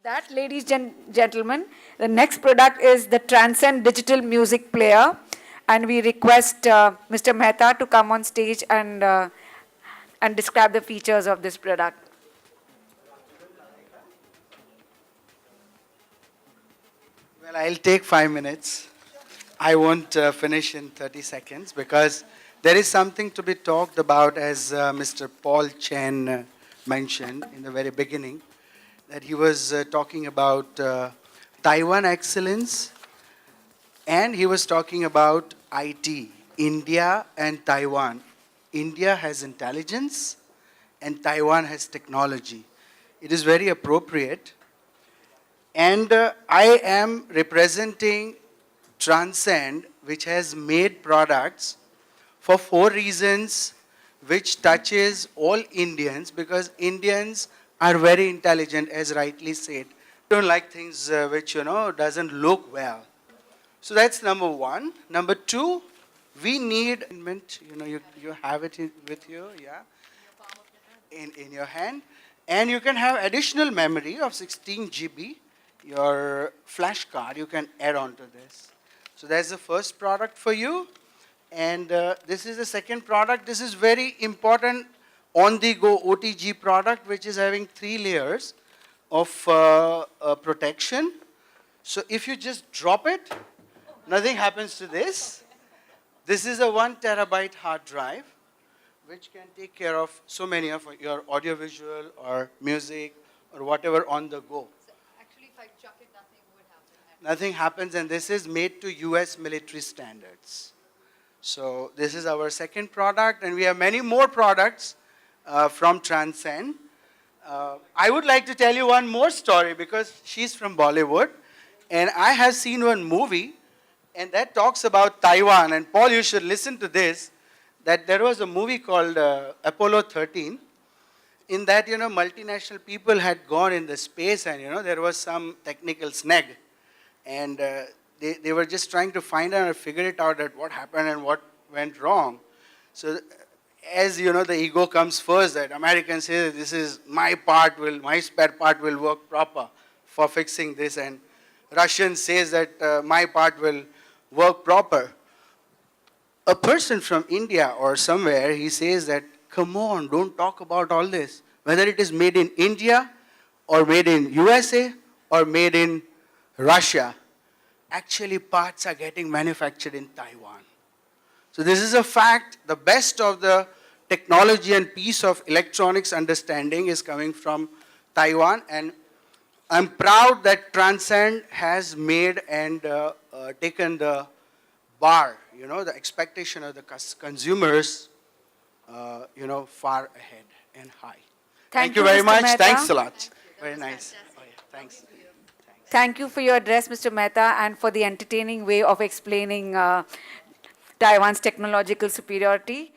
that, ladies and gentlemen, the next product is the Transcend Digital Music Player. And we request Mr. Mehta to come on stage and describe the features of this product. Well, I'll take 5 minutes. I won't finish in 30 seconds because there is something to be talked about, as Mr. Paul Chen mentioned in the very beginning, that he was talking about Taiwan excellence, and he was talking about IT, India and Taiwan. India has intelligence and Taiwan has technology. It is very appropriate. And I am representing Transcend, which has made products for 4 reasons, which touches all Indians, because Indians are very intelligent, as rightly said. Don't like things which, doesn't look well. So that's number 1. Number 2, we need, you have it with you, yeah, in your hand. And you can have additional memory of 16 GB. Your flash card, you can add on to this. So that's the first product for you. And this is the second product. This is very important on-the-go OTG product, which is having 3 layers of protection. So if you just drop it, nothing happens to this. This is a 1 terabyte hard drive, which can take care of so many of your audiovisual or music or whatever on the go. So actually, if I chuck it, nothing would happen. Nothing happens, and this is made to US military standards. So this is our second product, and we have many more products from Transcend. I would like to tell you one more story, because she's from Bollywood, and I have seen one movie, and that talks about Taiwan. And Paul, you should listen to this, that there was a movie called Apollo 13. In that, multinational people had gone in the space, and, there was some technical snag. And they were just trying to find out and figure it out, that what happened and what went wrong. So as the ego comes first, that Americans say, this is my spare part will work proper for fixing this, and Russian says that my part will work proper. A person from India or somewhere, he says that, come on, don't talk about all this. Whether it is made in India or made in USA or made in Russia, actually parts are getting manufactured in Taiwan. So this is a fact. The best of the technology and piece of electronics understanding is coming from Taiwan, and I'm proud that Transcend has made and taken the bar, the expectation of the consumers, far ahead and high. Thank you very Mr. much. Mehta. Thanks a lot. Very nice. Oh, yeah. Thanks. Thank you for your address, Mr. Mehta, and for the entertaining way of explaining Taiwan's technological superiority.